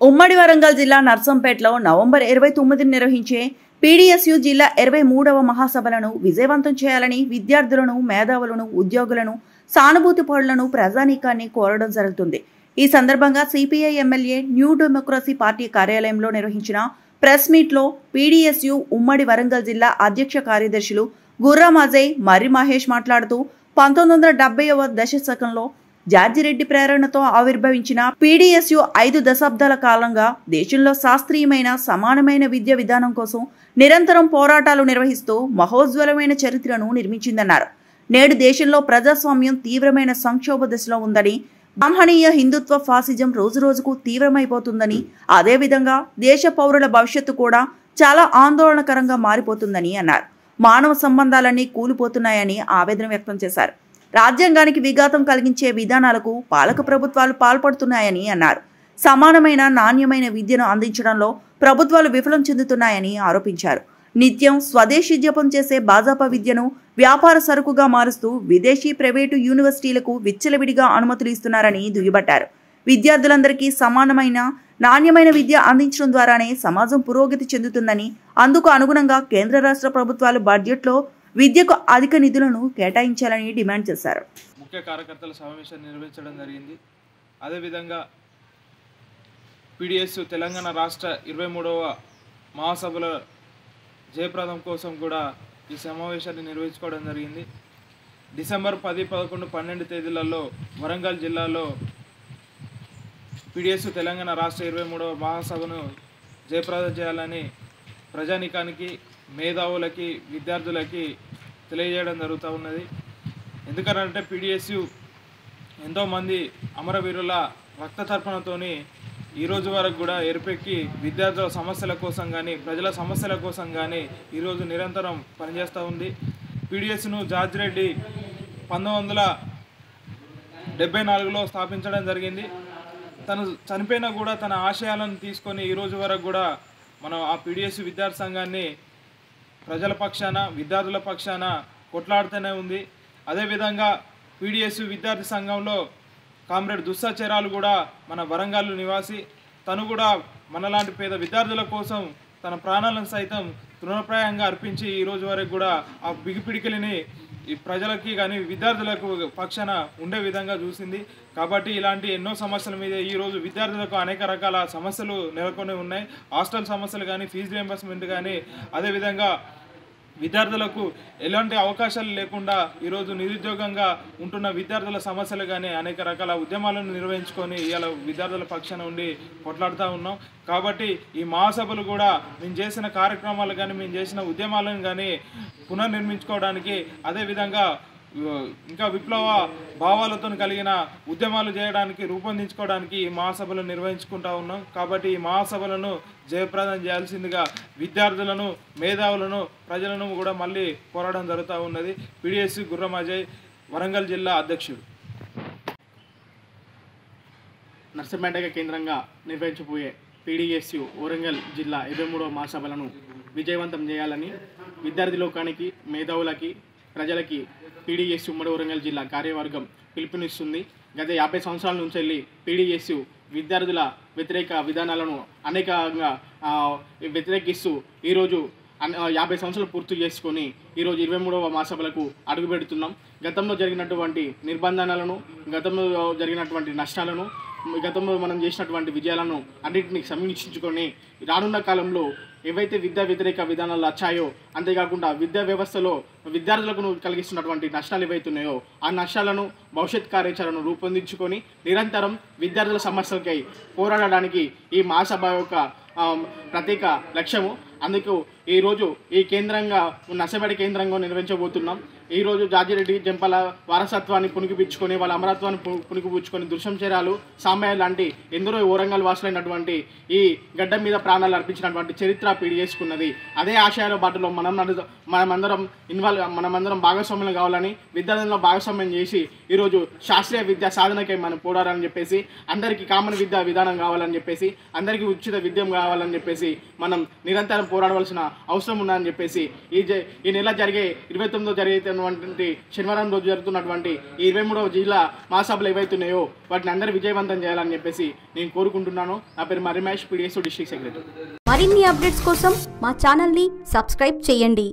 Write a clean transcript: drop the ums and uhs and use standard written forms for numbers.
ఉమ్మడి వరంగల్ జిల్లా నర్సంపేటలో నవంబర్ 29న నిర్వహించే పీడీఎస్యు జిల్లా 23వ మహాసభలను విజయవంతం చేయాలని విద్యార్థులను, మేధావులను, ఉద్యోగులను, సానుభూతి పరులను, ప్రజానీకాన్ని కోరడం జరుగుతుంది. ఈ సందర్భంగా CPI MLA new democracy party కార్యాలయంలో నిర్వహించిన ప్రెస్ మీట్లో పీడీఎస్యు ఉమ్మడి వరంగల్ జిల్లా అధ్యక్ష కార్యదర్శులు గుర్రం అజయ్, మర్రి మహేష్ మాట్లాడుతూ 1970వ దశకంలో జార్జిరెడ్డి ప్రేరణతో ఆవిర్భవించిన పీడీఎస్యు 5 దశాబ్దాల కాలంగా దేశంలో శాస్త్రీయమైన సమానమైన విద్య విధానం కోసం నిరంతరం పోరాటాలు నిర్వహిస్తూ మహోజ్వలమైన చరిత్రను నిర్మించిందన్నారు. నేడు దేశంలో ప్రజాస్వామ్యం తీవ్రమైన సంక్షోభ దశలో ఉందని, బ్రాహ్మణీయ హిందుత్వ ఫాసిజం రోజురోజుకు తీవ్రమైపోతుందని, అదేవిధంగా దేశ పౌరుల భవిష్యత్తు కూడా చాలా ఆందోళనకరంగా మారిపోతుందని అన్నారు. మానవ సంబంధాలన్నీ కూలిపోతున్నాయని ఆవేదన వ్యక్తం చేశారు. రాజ్యాంగానికి విఘాతం కలిగించే విధానాలకు పాలక ప్రభుత్వాలు పాల్పడుతున్నాయని అన్నారు. సమానమైన, నాణ్యమైన విద్యను అందించడంలో ప్రభుత్వాలు విఫలం చెందుతున్నాయని ఆరోపించారు. నిత్యం స్వదేశీ జపం చేసే భాజపా విద్యను వ్యాపార సరుకుగా మారుస్తూ విదేశీ ప్రైవేటు యూనివర్సిటీలకు విచ్చలవిడిగా అనుమతులు ఇస్తున్నారని దుయ్యబట్టారు. విద్యార్థులందరికీ సమానమైన, నాణ్యమైన విద్య అందించడం ద్వారానే సమాజం పురోగతి చెందుతుందని, అందుకు అనుగుణంగా కేంద్ర రాష్ట్ర ప్రభుత్వాలు బడ్జెట్లో విద్యకు అధిక నిధులను కేటాయించాలని డిమాండ్ చేశారు. ముఖ్య కార్యకర్తల సమావేశాన్ని నిర్వహించడం జరిగింది. అదేవిధంగా పీడీఎస్ తెలంగాణ రాష్ట్ర 23వ మహాసభల జయప్రదం కోసం కూడా ఈ సమావేశాన్ని నిర్వహించుకోవడం జరిగింది. డిసెంబర్ 10, 11, 12 తేదీలలో వరంగల్ జిల్లాలో పీడీఎస్ తెలంగాణ రాష్ట్ర 23వ మహాసభను జయప్రదం చేయాలని ప్రజానీకానికి, మేధావులకి, విద్యార్థులకి తెలియజేయడం జరుగుతూ ఉన్నది. ఎందుకంటే పీడీఎస్యు ఎంతోమంది అమరవీరుల రక్త తర్పణతోని ఈరోజు వరకు కూడా ఎరుపెక్కి విద్యార్థుల సమస్యల కోసం కానీ, ప్రజల సమస్యల కోసం కానీ ఈరోజు నిరంతరం పనిచేస్తూ ఉంది. పీడీఎస్ను జార్జిరెడ్డి 1974లో స్థాపించడం జరిగింది. తను చనిపోయినా కూడా తన ఆశయాలను తీసుకొని ఈరోజు వరకు కూడా మనం ఆ పీడీఎస్ విద్యార్థి సంఘాన్ని ప్రజల పక్షాన, విద్యార్థుల పక్షాన కొట్లాడుతూనే ఉంది. అదేవిధంగా పీడీఎస్ విద్యార్థి సంఘంలో కామ్రేడ్ దుస్సాచెరాలు కూడా మన వరంగల్ నివాసి. తను కూడా మనలాంటి పేద విద్యార్థుల కోసం తన ప్రాణాలను సైతం తృణప్రాయంగా అర్పించి ఈరోజు వరకు కూడా ఆ బిగిపిడికిలిని ఈ ప్రజలకి కానీ విద్యార్థులకు పక్షాన ఉండే విధంగా చూసింది. కాబట్టి ఇలాంటి ఎన్నో సమస్యల మీద ఈరోజు విద్యార్థులకు అనేక రకాల సమస్యలు నెలకొని ఉన్నాయి. హాస్టల్ సమస్యలు కానీ, ఫీజు రియంబర్స్మెంట్ కానీ, అదేవిధంగా విద్యార్థులకు ఎలాంటి అవకాశాలు లేకుండా ఈరోజు నిరుద్యోగంగా ఉంటున్న విద్యార్థుల సమస్యలు కానీ అనేక రకాల ఉద్యమాలను నిర్వహించుకొని ఇవాళ విద్యార్థుల పక్షాన ఉండి కొట్లాడుతూ ఉన్నాం. కాబట్టి ఈ మహాసభలు కూడా మేము చేసిన కార్యక్రమాలు కానీ, మేము చేసిన ఉద్యమాలను కానీ పునర్నిర్మించుకోవడానికి, అదేవిధంగా ఇంకా విప్లవ భావాలతో కలిగిన ఉద్యమాలు చేయడానికి, రూపొందించుకోవడానికి ఈ మహాసభలు నిర్వహించుకుంటూ ఉన్నాం. కాబట్టి ఈ మహాసభలను జయప్రదం చేయాల్సిందిగా విద్యార్థులను, మేధావులను, ప్రజలను కూడా మళ్ళీ కోరడం జరుగుతూ ఉన్నది. పీడీఎస్ గుర్రం అజయ్, వరంగల్ జిల్లా అధ్యక్షుడు. నర్సంపేట కేంద్రంగా నిర్వహించబోయే పీడీఎస్యు వరంగల్ జిల్లా 23వ మహాసభలను విజయవంతం చేయాలని విద్యార్థి లోకానికి, మేధావులకి, ప్రజలకి పీడీఎస్యు ఉమ్మడి వరంగల్ జిల్లా కార్యవర్గం పిలుపునిస్తుంది. గత 50 సంవత్సరాల నుంచి వెళ్ళి పీడీఎస్యు విద్యార్థుల వ్యతిరేక విధానాలను అనేకంగా వ్యతిరేకిస్తూ ఈరోజు 50 సంవత్సరాలు పూర్తి చేసుకొని ఈరోజు 23వ మహాసభలకు అడుగుపెడుతున్నాం. గతంలో జరిగినటువంటి నిర్బంధనాలను, గతంలో జరిగినటువంటి నష్టాలను, గతంలో మనం చేసినటువంటి విజయాలను అన్నింటినీ సమీక్షించుకొని రానున్న కాలంలో ఏవైతే విద్యా వ్యతిరేక విధానాలు వచ్చాయో, అంతేకాకుండా విద్యా వ్యవస్థలో విద్యార్థులకు కలిగిస్తున్నటువంటి నష్టాలు ఏవైతున్నాయో ఆ నష్టాలను, భవిష్యత్ కార్యాచరణను రూపొందించుకొని నిరంతరం విద్యార్థుల సమస్యలకై పోరాడడానికి ఈ మహాసభ యొక్క ప్రత్యేక లక్ష్యము. అందుకు ఈరోజు ఈ కేంద్రంగా నర్సంపేట కేంద్రంగా నిర్వహించబోతున్నాం. ఈరోజు జార్జిరెడ్డి జంపాల వారసత్వాన్ని పుణికిపుచ్చుకొని, వాళ్ళ అమరత్వాన్ని పుణికిపుచ్చుకొని దుర్శంచరాలు, సామయ్య లాంటి ఎందరో వరంగల్ వాసులైనటువంటి ఈ గడ్డ మీద ప్రాణాలు అర్పించినటువంటి చరిత్ర పీడీఎస్కున్నది. అదే ఆశయాల బాటలో మనమందరం భాగస్వామ్యం కావాలని, విద్యార్థుల్లో భాగస్వామ్యం చేసి ఈరోజు శాస్త్రీయ విద్యా సాధనకై మనం పోరాడాలని చెప్పేసి, అందరికీ కామన్ విద్యా విధానం కావాలని చెప్పేసి, అందరికీ ఉచిత విద్య కావాలని చెప్పేసి మనం నిరంతరం పోరాడవలసిన అవసరం ఉందని చెప్పేసి ఈ నెల జరిగే 29వ జరిగేటువంటి శనివారం రోజు జరుగుతున్నటువంటి ఈ 23వ జిల్లా మహాసభలు ఏవైతున్నాయో వాటిని అందరూ విజయవంతం చేయాలని చెప్పేసి నేను కోరుకుంటున్నాను. నా పేరు మరిమేష్, PDSU డిస్ట్రిక్ట్ సెక్రటరీ. మరిన్ని అప్డేట్స్ కోసం మా ఛానల్ని సబ్స్క్రైబ్ చేయండి.